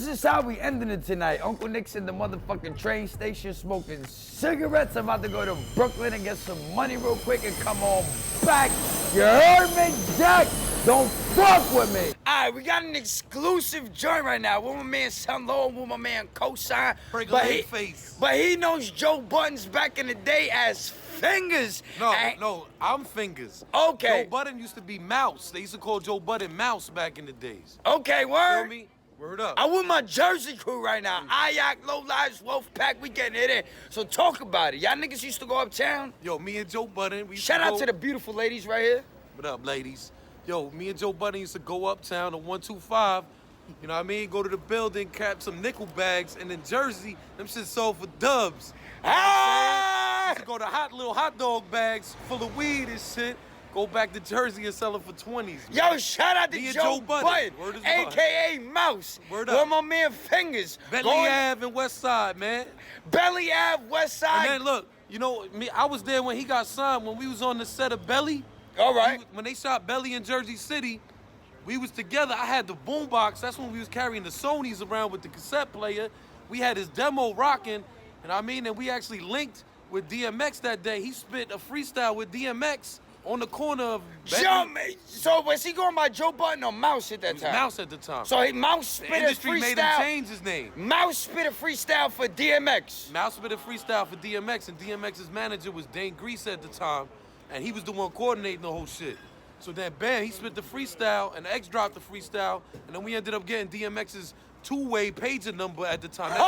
this is how we ended it tonight. Uncle Nick's in the motherfucking train station smoking cigarettes. I'm about to go to Brooklyn and get some money real quick and come on back. You heard me, Jack? Don't fuck with me. All right, we got an exclusive joint right now with my man Son Low, with my man Cosign. But he knows Joe Budden's back in the day as Fingers. No, I'm Fingers. Okay. Joe Budden used to be Mouse. They used to call Joe Budden Mouse back in the days. Okay, word. Feel me? Word up. I'm with my Jersey crew right now. Ayak, Low Lives, Wolfpack, we getting it in. So talk about it. Y'all niggas used to go uptown? Yo, me and Joe Budden, we Shout out to the beautiful ladies right here. What up, ladies? Yo, me and Joe Budden used to go uptown to 125, you know what I mean? Go to the building, cap some nickel bags, and in Jersey, them shit sold for dubs. You know what I'm saying? Used to go to little hot dog bags full of weed and shit. Go back to Jersey and sell them for 20s. Man. Yo, shout out to Joe Budden, a.k.a. Mouse. Word up. With my man Fingers. Bentley Ave and West Side, man. Belly Ave, West Side. And then look, you know, I was there when he got signed, when we was on the set of Belly. All right. When they shot Belly in Jersey City, we was together. I had the boombox. That's when we was carrying the Sonys around with the cassette player. We had his demo rocking, and I mean, and we actually linked with DMX that day. He spit a freestyle with DMX on the corner of So was he going by Joe Budden or Mouse at that time? Mouse at the time. So Mouse spit a freestyle. The industry made him change his name. Mouse spit a freestyle for DMX. Mouse spit a freestyle for DMX, and DMX's manager was Dane Grease at the time, and he was the one coordinating the whole shit. So then, bam, he spit the freestyle, and X dropped the freestyle, and then we ended up getting DMX's two-way pager number at the time. That's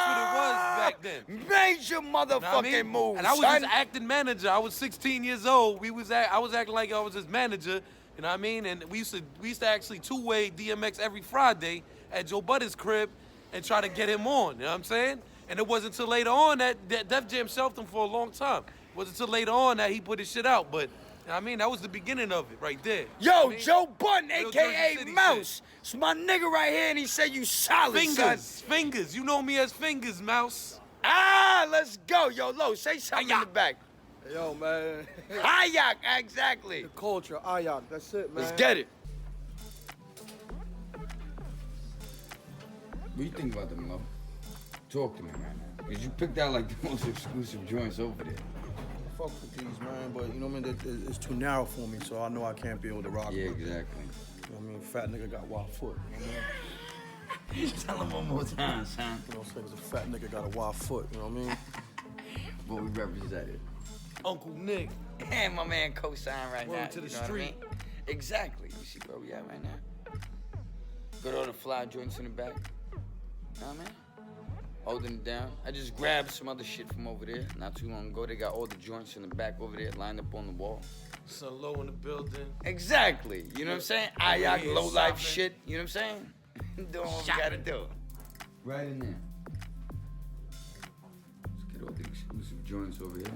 what it was back then. Major motherfucking move, And I was his acting manager. I was 16 years old. I was acting like I was his manager. You know what I mean? And we used to actually two-way DMX every Friday at Joe Budden's crib and try to get him on. You know what I'm saying? And it wasn't until later on that Def Jam shelved him for a long time. It wasn't until later on that he put his shit out. But I mean, that was the beginning of it right there. Yo, Joe Budden, a.k.a. Mouse. It's my nigga right here, and he said you solid, Fingers. You know me as Fingers, Mouse. Let's go. Yo, Lo, say something in the back. Yo, man. Ayak, exactly. The culture, Ayak, that's it, man. Let's get it. What do you think about them, Lo? Talk to me right now. Because you picked out like the most exclusive joints over there. Fuck with these, man, but you know what I mean? It's too narrow for me, so I know I can't be able to rock. Yeah, with exactly. You know what I mean? Fat nigga got wild foot. You know what I mean? Tell him one more time, son. You know what I'm saying? 'Cause a fat nigga got a wild foot, you know what I mean? What we represented. Uncle Nick. And my man Cosign right Word now. to the you know street. What I mean? Exactly. You see where we at right now? Got all the fly joints in the back. You know what I mean? Holding it down. I just grabbed some other shit from over there not too long ago. They got all the joints in the back over there lined up on the wall. Son Low in the building. Exactly. You know what I'm saying? Ayak, Yeah, low life shopping. shit. You know what I'm saying? Doing what we gotta do. Right in there. Let's get all the exclusive joints over here.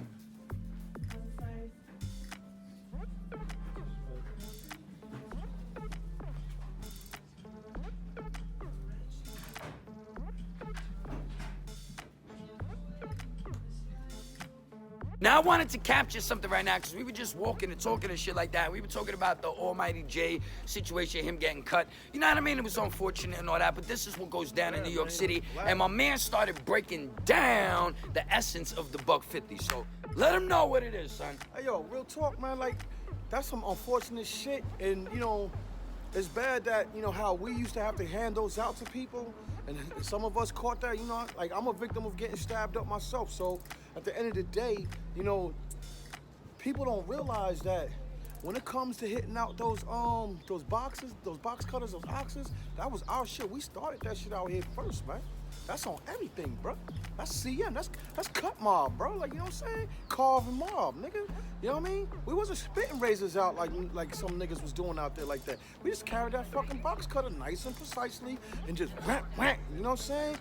Now, I wanted to capture something right now because we were just walking and talking and shit like that. We were talking about the Almighty J situation, him getting cut. You know what I mean? It was unfortunate and all that, but this is what goes down in New York City. And my man started breaking down the essence of the $150. So let him know what it is, son. Hey, yo, real talk, man. Like, that's some unfortunate shit. And, you know, it's bad that, you know, how we used to have to hand those out to people. And some of us caught that, you know, like I'm a victim of getting stabbed up myself. So at the end of the day, you know, people don't realize that when it comes to hitting out those boxes, those box cutters, those oxes, that was our shit. We started that shit out here first, man. That's on everything, bro. That's CM. That's cut mob, bro. Like, you know what I'm saying? Carving mob, nigga. You know what I mean? We wasn't spitting razors out like some niggas was doing out there like that. We just carried that fucking box cutter nice and precisely and just whack, whack. You know what I'm saying?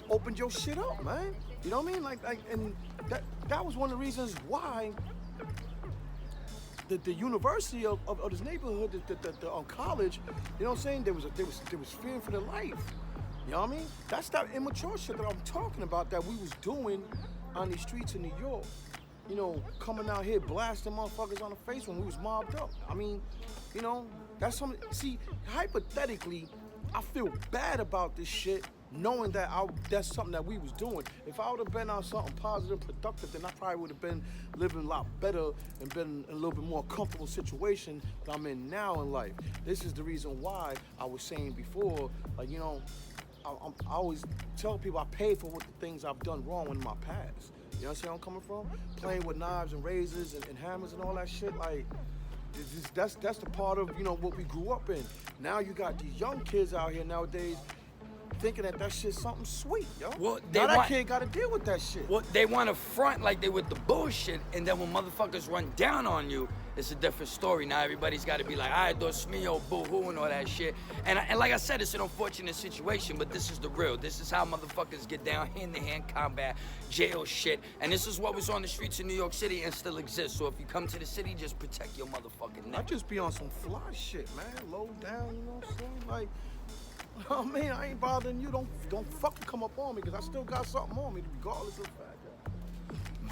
Opened your shit up, man. You know what I mean? Like, and that was one of the reasons why the university of this neighborhood, the college, you know what I'm saying? There was fearing for their life. You know what I mean? That's that immature shit that I'm talking about that we was doing on these streets in New York. You know, coming out here blasting motherfuckers on the face when we was mobbed up. I mean, you know, that's something. See, hypothetically, I feel bad about this shit, knowing that that's something that we was doing. If I would have been on something positive, productive, then I probably would have been living a lot better and been in a little bit more comfortable situation that I'm in now in life. This is the reason why I was saying before, like, you know, I always tell people I pay for what the things I've done wrong in my past. You know what I'm coming from? Playing with knives and razors and hammers and all that shit, like, that's the part of, you know, what we grew up in. Now you got these young kids out here nowadays thinking that shit's something sweet, yo. Well, now that kid gotta deal with that shit. Well, they want to front like they with the bullshit, and then when motherfuckers run down on you, it's a different story. Now everybody's got to be like, "I dos mio, boo-hoo," and all that shit. And like I said, it's an unfortunate situation, but this is the real. This is how motherfuckers get down hand-to-hand combat, jail shit. And this is what was on the streets of New York City and still exists. So if you come to the city, just protect your motherfucking neck. I just be on some fly shit, man. Low down, you know what I'm saying? Like, oh man, I ain't bothering you. Don't fucking come up on me, because I still got something on me, regardless of the fact.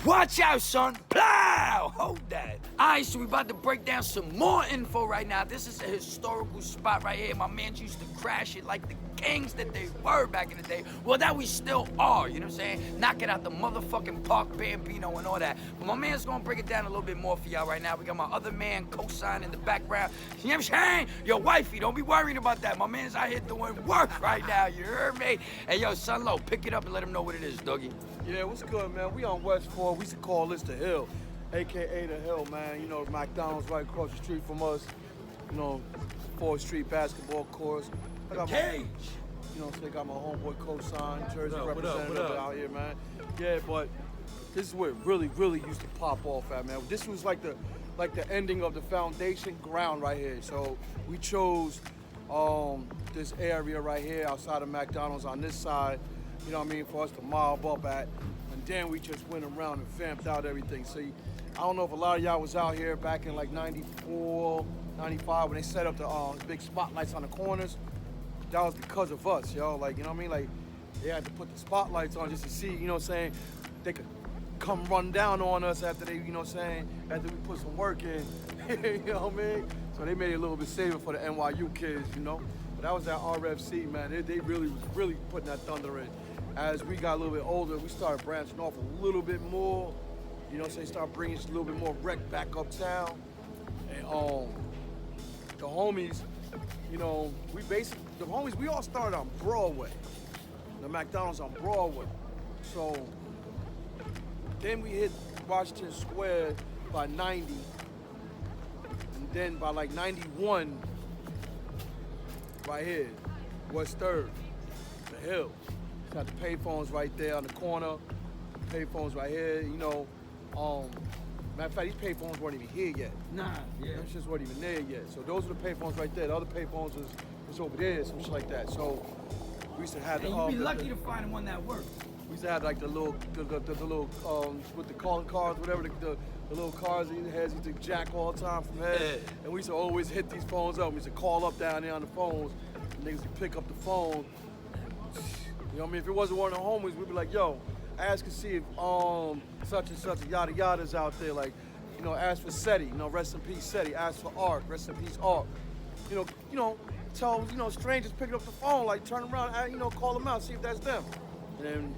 Watch out, son. Plow! Hold that. All right, so we about to break down some more info right now. This is a historical spot right here. My mans used to crash it like the gangs that they were back in the day. Well, that we still are, you know what I'm saying? Knock it out the motherfucking Park Bambino and all that. But my man's gonna break it down a little bit more for y'all right now. We got my other man, cosign in the background. You know what I'm saying? Yo, wifey, don't be worrying about that. My man's out here doing work right now, you heard me? Hey, yo, son Lo, pick it up and let him know what it is, doggy. Yeah, what's good, man? We on West 4. We used to call this the Hill, a.k.a. the Hill, man. You know, McDonald's right across the street from us. You know, 4th Street basketball course. I got Cage! You know, so I got my homeboy cosign, Jersey What up, representative out here, man. Yeah, but this is where it really used to pop off at, man. This was like the ending of the foundation ground right here. So we chose this area right here outside of McDonald's on this side, you know what I mean, for us to mob up at. And then we just went around and vamped out everything. So I don't know if a lot of y'all was out here back in like 94, 95 when they set up the big spotlights on the corners. That was because of us, yo. Like, you know what I mean? Like, they had to put the spotlights on just to see, you know what I'm saying? They could come run down on us after they, you know what I'm saying? After we put some work in, you know what I mean? So they made it a little bit safer for the NYU kids, you know? But that was that RFC, man. They really putting that thunder in. As we got a little bit older, we started branching off a little bit more. You know what I'm saying? Started bringing just a little bit more rec back uptown. And the homies, you know, we all started on Broadway. The McDonald's on Broadway. So then we hit Washington Square by 90. And then by like 91, right here, West 3rd, the Hill. Got the payphones right there on the corner. Payphones right here, you know. Matter of fact, these payphones weren't even here yet. Nah, yeah. Those just weren't even there yet. So those are the payphones right there. The other payphones was over there, some shit like that. So we used to have And you'd be lucky to find one that worked. We used to have like the little with the calling cards, whatever the little cars he has. He used to jack all the time from head. Yeah. And we used to always hit these phones up. We used to call up down there on the phones. And niggas would pick up the phone. You know what I mean? If it wasn't one of the homies, we'd be like, yo, ask and see if such and such yada yada's out there. Like, you know, ask for SETI, you know, rest in peace SETI. Ask for Art, rest in peace Art. You know, tell, you know, strangers picking up the phone, like turn around, you know, call them out, see if that's them. And then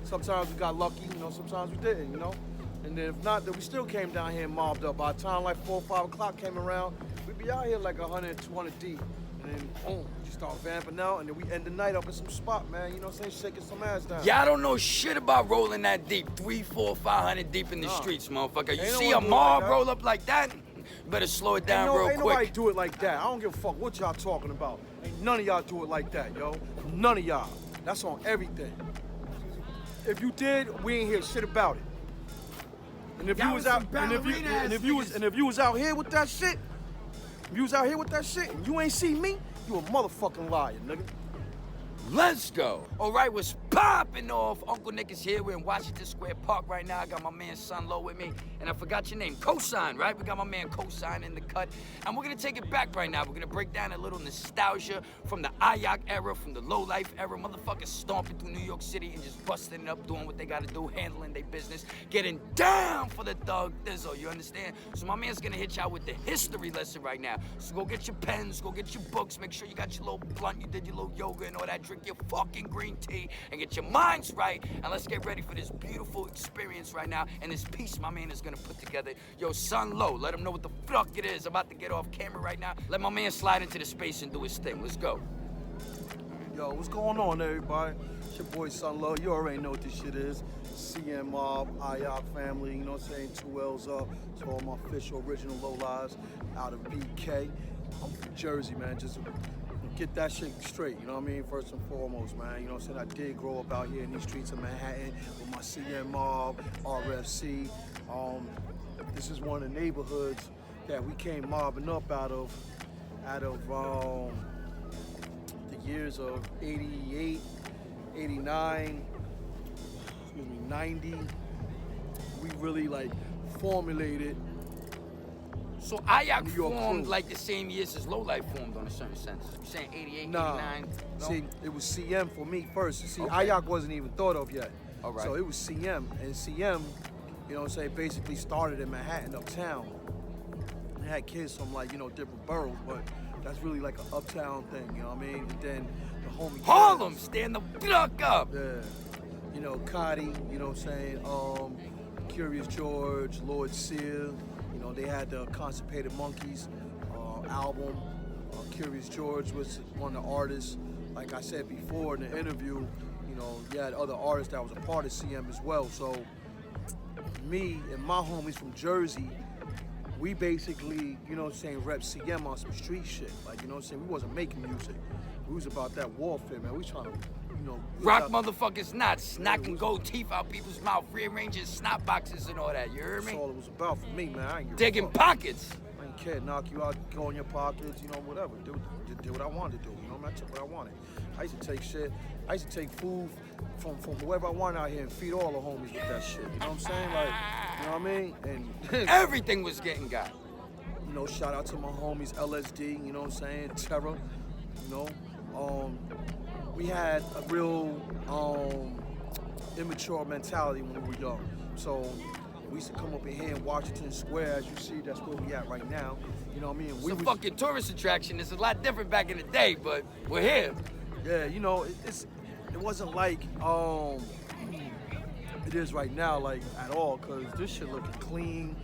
sometimes we got lucky, you know, sometimes we didn't, you know. And then if not, then we still came down here and mobbed up. By the time like 4 or 5 o'clock came around, we'd be out here like 100, 200 deep. And then boom, you start vamping out, and then we end the night up in some spot, man. You know what I'm saying? Shaking some ass down. Y'all don't know shit about rolling that deep. 300, 400, 500 deep in the streets, motherfucker. You Ain't no see one a do it mob like that. roll up like that, better slow it down real Ain't nobody quick. do it like that. I don't give a fuck what y'all talking about. Ain't none of y'all do it like that, yo. None of y'all. That's on everything. If you did, we ain't hear shit about it. And if Y'all you was was out, some and if you was out here with that shit, if you was out here with that shit, and you ain't see me, you a motherfucking liar, nigga. Let's go. All right, what's popping off. Uncle Nick is here. We're in Washington Square Park right now. I got my man Son Low with me. And I forgot your name. Cosign, right? We got my man Cosign in the cut. And we're going to take it back right now. We're going to break down a little nostalgia from the Ayak era, from the low-life era. Motherfuckers stomping through New York City and just busting it up, doing what they got to do, handling their business, getting down for the thug thizzle, you understand? So my man's going to hit y'all with the history lesson right now. So go get your pens, go get your books, make sure you got your little blunt, you did your little yoga and all that, drink your fucking green tea, and get your minds right, and let's get ready for this beautiful experience right now, and this piece my man is gonna put together. Yo, Son Low, let him know what the fuck it is. I'm about to get off camera right now. Let my man slide into the space and do his thing. Let's go. Yo, what's going on, everybody? It's your boy Son Low. You already know what this shit is. CM Mob, IOC family, you know what I'm saying? 2 L's up. So all my official original low lives out of BK. I'm from Jersey, man. Just get that shit straight, you know what I mean? First and foremost, man. You know what I'm saying? I did grow up out here in these streets of Manhattan with my CM Mob, RFC. This is one of the neighborhoods that we came mobbing up out of the years of 88, 89, 90. We really like formulated. So Ayak New York formed crew. like the same years as Low Life formed on a certain sense. You saying 88, Nah. 89? No? See, it was CM for me first. See, Okay. Ayak wasn't even thought of yet. All right. So it was CM, and CM, you know what I'm saying, basically started in Manhattan, uptown. They had kids from like, you know, different boroughs, but that's really like an uptown thing, you know what I mean? And then the homie Harlem, stand the fuck up. Yeah. You know, Cotty, you know what I'm saying? Curious George, Lord Sear, you know, they had the Constipated Monkeys album. Curious George was one of the artists. Like I said before in the interview, you know, you had other artists that was a part of CM as well. So me and my homies from Jersey, we basically, you know what I'm saying, rep CM on some street shit. Like, you know what I'm saying? We wasn't making music. We was about that warfare, man. We was trying to, you know, Rock motherfuckers knots, knocking gold teeth out people's mouth, rearranging snot boxes and all that, you heard That's me? all it was about for me, man. I ain't give a Digging fuck. pockets. I ain't care, knock you out, go in your pockets, you know, whatever. Do what I wanted to do, you know, I took what I wanted. I used to take shit, I used to take food from whoever I wanted out here and feed all the homies with that shit, you know what I'm saying? Like, you know what I mean? And, Everything was getting got. you know, shout out to my homies, LSD, you know what I'm saying? Terror, you know. We had a real immature mentality when we were young. So we used to come up in here in Washington Square, as you see, that's where we at right now. You know what I mean? It's a fucking tourist attraction. It's a lot different back in the day, but we're here. Yeah, you know, it wasn't like it is right now, like at all, cause this shit looking clean.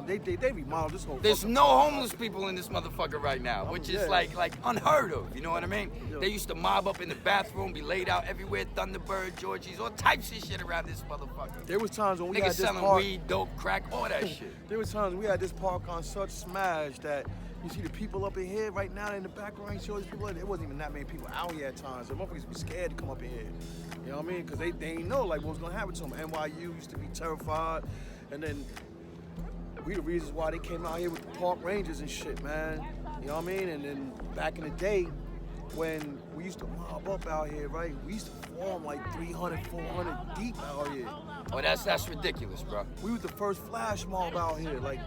They remodeled this whole. There's fucking- no homeless people in this motherfucker right now, which is yeah. like unheard of. You know what I mean? Yeah. They used to mob up in the bathroom, be laid out everywhere, Thunderbird, Georgies, all types of shit around this motherfucker. There was times when we Niggas had this selling park. weed, dope, crack, all that shit. There was times we had this park on such smash that you see the people up in here right now in the background. You see all these people. There wasn't even that many people out here at times. The motherfuckers be scared to come up in here. You know what I mean? Because they ain't know like what was gonna happen to them. NYU used to be terrified, and then we the reasons why they came out here with the park rangers and shit, man. You know what I mean? And then back in the day, when we used to mob up out here, right? We used to form like 300, 400 deep out here. Oh, that's ridiculous, bro. We was the first flash mob out here, like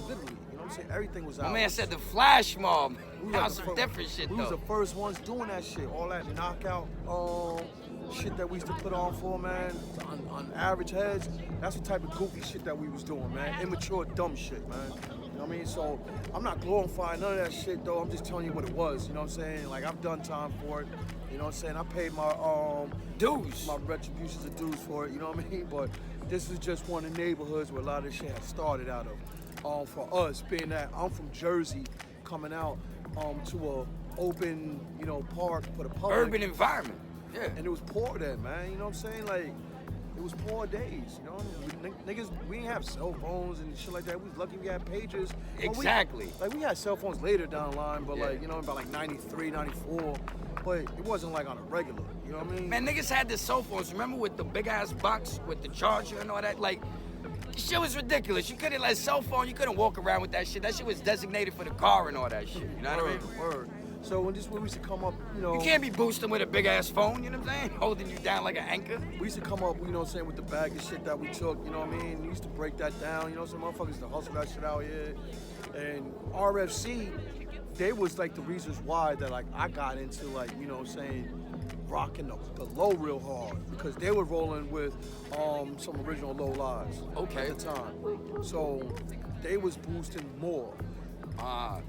literally. You know what I'm saying? Everything was out. My man said the flash mob. We Now was the some fir- different shit We was though. the first ones doing that shit. All that knockout shit that we used to put on for, man, on average heads. That's the type of goofy shit that we was doing, man. Immature, dumb shit, man. You know what I mean? So I'm not glorifying none of that shit, though. I'm just telling you what it was. You know what I'm saying? Like, I've done time for it. You know what I'm saying? I paid my Dues. my retributions of dues for it. You know what I mean? But this is just one of the neighborhoods where a lot of this shit had started out of. For us, being that I'm from Jersey, coming out to a open, you know, park for the public. Urban environment. Yeah. And it was poor then, man. You know what I'm saying? Like, it was poor days, you know? Niggas, we didn't have cell phones and shit like that. We was lucky we had pagers. Well, Exactly. we had cell phones later down the line, but Yeah. like, you know, about like 93, 94. But it wasn't like on a regular, you know what I mean? Man, niggas had the cell phones. Remember with the big ass box with the charger and all that? Like, Shit was ridiculous. You couldn't, like, cell phone, you couldn't walk around with that shit. That shit was designated for the car and all that shit. You know what I mean? Word. So when we used to come up, you know. You can't be boosting with a big ass phone, you know what I'm saying? Holding you down like an anchor. We used to come up, you know what I'm saying, with the bag of shit that we took, you know what I mean? We used to break that down, you know what I'm saying? Motherfuckers used to hustle that shit out here. And RFC, they was like the reasons why that like I got into like, you know what I'm saying, rocking the low real hard. Because they were rolling with some original low lives Okay. at the time. So they was boosting more.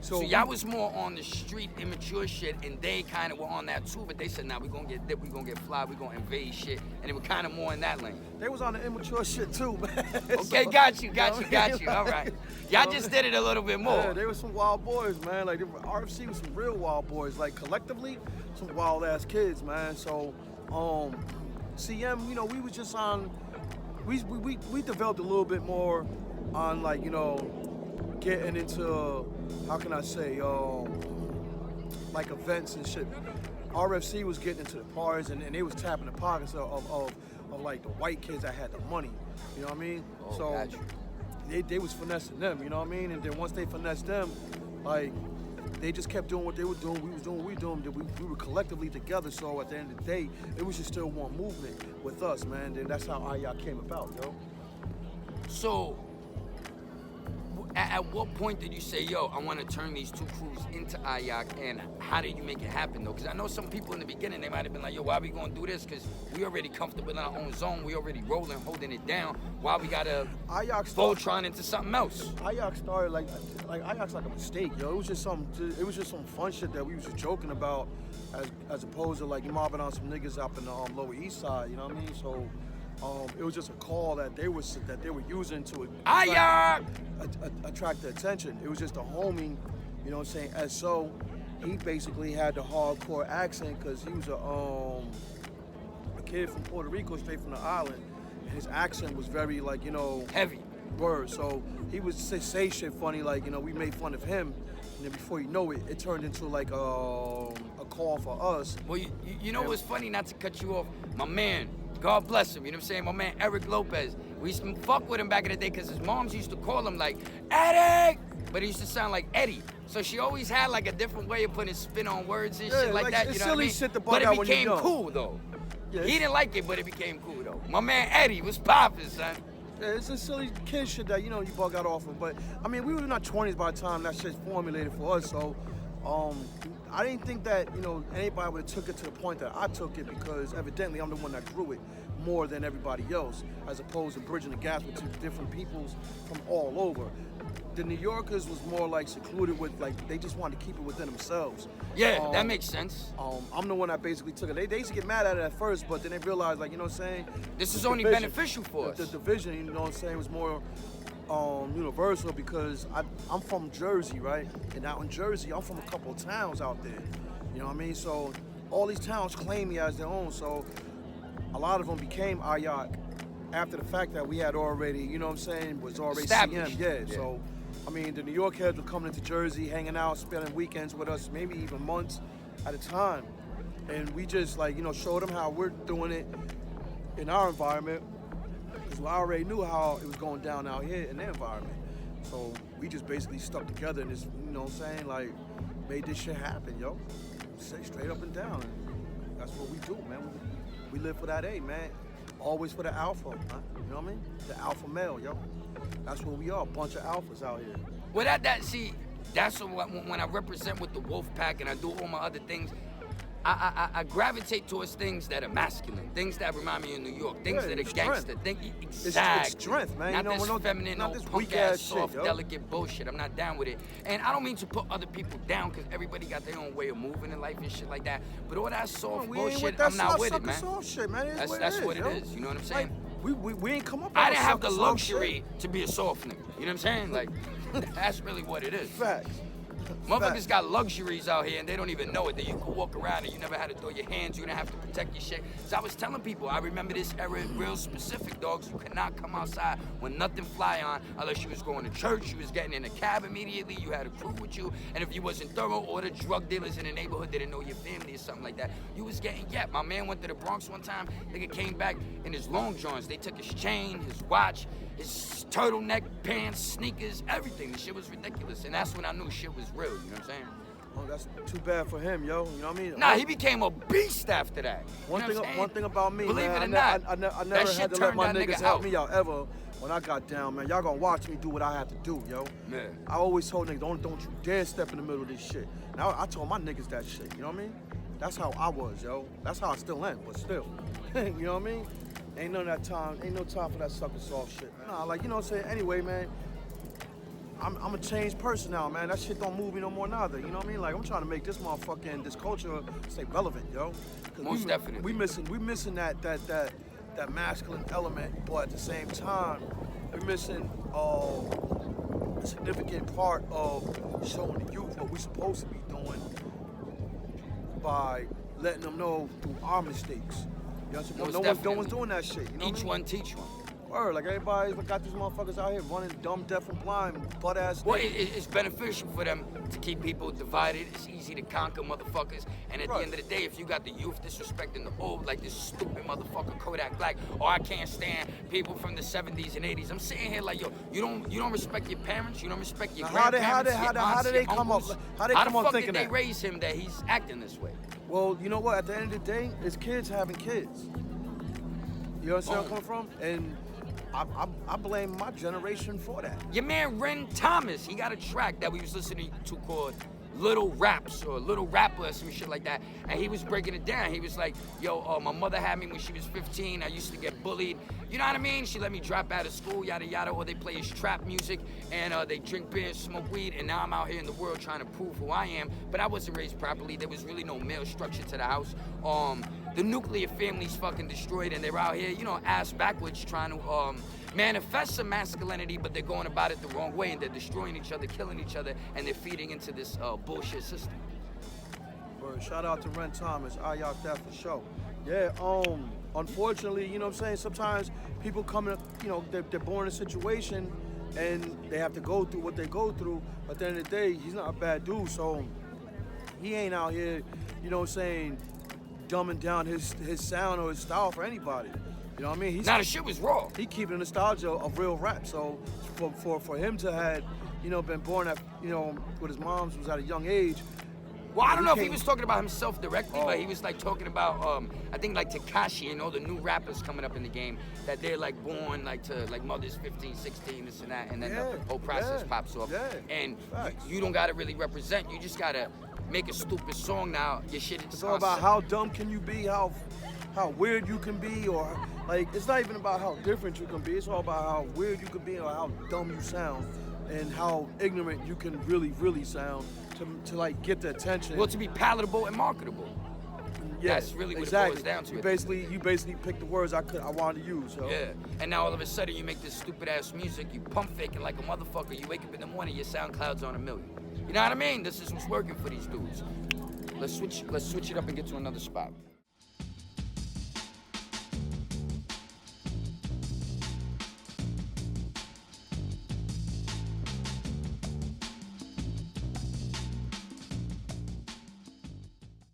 So y'all was more on the street immature shit, and they kind of were on that too. But they said, "Nah, we gonna get dip, we gonna get fly, we gonna invade shit," and they were kind of more in that lane. They was on the immature shit too, man. Okay, So, got you. know what I mean? All right, y'all just did it a little bit more. Yeah, they were some wild boys, man. Like RFC was some real wild boys. Like collectively, some wild ass kids, man. So, CM, you know, we was just on. We developed a little bit more on like, you know, getting into, how can I say, like events and shit. RFC was getting into the parties and they was tapping the pockets of like the white kids that had the money. You know what I mean? Oh, So got you. they was finessing them, you know what I mean? And then once they finessed them, like, they just kept doing what they were doing. We was doing what we were doing. We were collectively together. So at the end of the day, it was just still one movement with us, man. And that's how IYOC came about, yo. So, at what point did you say, yo, I want to turn these two crews into IYOC, and how did you make it happen, though? Because I know some people in the beginning, they might have been like, yo, why we going to do this? Because we already comfortable in our own zone. We already rolling, holding it down. Why we got to Voltron into something else? IYOC started like IYOC's like a mistake, yo. It was just some fun shit that we was just joking about, as opposed to like mobbing on some niggas up in the Lower East Side, you know what I mean? So it was just a call that they were using to attract the attention. It was just a homie, you know what I'm saying? SO, he basically had the hardcore accent because he was a kid from Puerto Rico, straight from the island. And his accent was very like, you know, heavy. Word. So he would say shit funny, like, you know, we made fun of him, and then before you know it, it turned into like a call for us. Well, you know what's funny, not to cut you off, my man, God bless him, you know what I'm saying? My man, Eric Lopez. We used to fuck with him back in the day because his moms used to call him like, Eric! But it used to sound like Eddie. So she always had like a different way of putting spin on words and shit like that, you know what I mean? Shit to but out it when you're became young. cool, though. Yeah, He didn't like it, but it became cool, though. My man, Eddie, was poppin', son. Yeah, it's a silly kid shit that, you know, you bug out off of. But, I mean, we were in our 20s by the time that shit formulated for us. So, I didn't think that, you know, anybody would have took it to the point that I took it, because evidently I'm the one that grew it more than everybody else, as opposed to bridging the gap with two different peoples from all over. The New Yorkers was more like secluded with, like, they just wanted to keep it within themselves. Yeah, that makes sense. I'm the one that basically took it. They used to get mad at it at first, but then they realized, like, you know what I'm saying? This is only beneficial for us. The division, you know what I'm saying, was more universal, because I'm from Jersey, right? And out in Jersey, I'm from a couple of towns out there. You know what I mean? So all these towns claim me as their own. So a lot of them became IYOC after the fact that we had already, you know what I'm saying, was already established. CM. Yeah. So, I mean, the New York heads were coming into Jersey, hanging out, spending weekends with us, maybe even months at a time. And we just, like, you know, showed them how we're doing it in our environment, because I already knew how it was going down out here in their environment. So we just basically stuck together and just, you know what I'm saying, like, made this shit happen, yo. Straight up and down. And that's what we do, man. We live for that A, man. Always for the alpha, huh? You know what I mean? The alpha male, yo. That's what we are, a bunch of alphas out here. Well, that's what, when I represent with the wolf pack and I do all my other things, I gravitate towards things that are masculine, things that remind me of New York, things that are gangster. Exactly. It's strength, man. Not you know, this feminine, not no this punk weak ass, shit, soft, yo. delicate bullshit. I'm not down with it. And I don't mean to put other people down, because everybody got their own way of moving in life and shit like that. But all that soft bullshit, I'm not with it, man. Soft shit, man. That's what it is. You know what I'm saying? Like, we ain't come up. I didn't have the luxury to be a soft nigga. You know what I'm saying? Like, that's really what it is. Facts. Motherfuckers got luxuries out here and they don't even know it. That you could walk around and you never had to throw your hands. You didn't have to protect your shit. So I was telling people, I remember this era real specific, dogs. You could not come outside when nothing fly on unless you was going to church. You was getting in a cab immediately. You had a crew with you. And if you wasn't thorough or the drug dealers in the neighborhood didn't know your family or something like that, you was getting yapped. My man went to the Bronx one time. Nigga came back in his long johns. They took his chain, his watch, his turtleneck pants, sneakers, everything. The shit was ridiculous. And that's when I knew shit was real, you know what I'm saying? Oh, that's too bad for him, yo. You know what I mean? Nah, he became a beast after that. One thing about me, Believe man, it or not, I never that had shit to let turned my that niggas nigga help out. me out ever. When I got down, man, y'all gonna watch me do what I have to do, yo. Yeah. I always told niggas, don't you dare step in the middle of this shit. Now I told my niggas that shit, you know what I mean? That's how I was, yo. That's how I still am, but still. You know what I mean? Ain't no time for that sucker soft shit. Nah, like, you know what I'm saying? Anyway, man, I'm a changed person now, man. That shit don't move me no more neither. You know what I mean? Like, I'm trying to make this this culture stay relevant, yo. Most definitely. We missing that masculine element, but at the same time, we're missing a significant part of showing the youth what we're supposed to be doing by letting them know through our mistakes. You know what I'm saying? No one's doing that shit. You know Each one teach one. Word, like everybody's got these motherfuckers out here running dumb, deaf, and blind, butt ass. Well, it's beneficial for them to keep people divided. It's easy to conquer motherfuckers. And at the end of the day, if you got the youth disrespecting the old, like this stupid motherfucker Kodak Black, or I can't stand people from the 70s and 80s. I'm sitting here like, yo, you don't respect your parents, you don't respect your grandparents, how did they come up thinking did they raise him that he's acting this way? Well, you know what? At the end of the day, it's kids having kids. You understand where I'm coming from? And I blame my generation for that. Your man Ren Thomas, he got a track that we was listening to called Little Raps or Little Rapper or some shit like that. And he was breaking it down. He was like, yo, my mother had me when she was 15. I used to get bullied. You know what I mean? She let me drop out of school, yada, yada. Or they play his trap music and they drink beer, smoke weed. And now I'm out here in the world trying to prove who I am. But I wasn't raised properly. There was really no male structure to the house. The nuclear family's fucking destroyed and they're out here, you know, ass backwards trying to manifest some masculinity, but they're going about it the wrong way and they're destroying each other, killing each other, and they're feeding into this bullshit system. Word, shout out to Ren Thomas, I out that for sure. Yeah, unfortunately, you know what I'm saying, sometimes people come in, you know, they're born in a situation and they have to go through what they go through, but at the end of the day, he's not a bad dude, so he ain't out here, you know what I'm saying, dumbing down his sound or his style for anybody. You know what I mean? Now the shit was raw. He keeping the nostalgia of real rap. So for him to have, you know, been born at, you know, with his mom's was at a young age. Well, I don't know if he was talking about himself directly, but he was like talking about, I think like Tekashi and all the new rappers coming up in the game, that they're like born like to like mothers 15, 16, this and that, and then the whole process pops off. Yeah, and you don't gotta really represent, you just gotta make a stupid song now. Your shit is it's all about how dumb can you be, how weird you can be, or like it's not even about how different you can be. It's all about how weird you can be or how dumb you sound and how ignorant you can really sound to like get the attention. Well, to be palatable and marketable. Yeah, that's really what exactly. it boils down to. You basically picked the words I wanted to use. So. Yeah, and now all of a sudden you make this stupid ass music, you pump faking like a motherfucker. You wake up in the morning, your SoundCloud's on 1 million. You know what I mean? This is what's working for these dudes. Let's switch it up and get to another spot.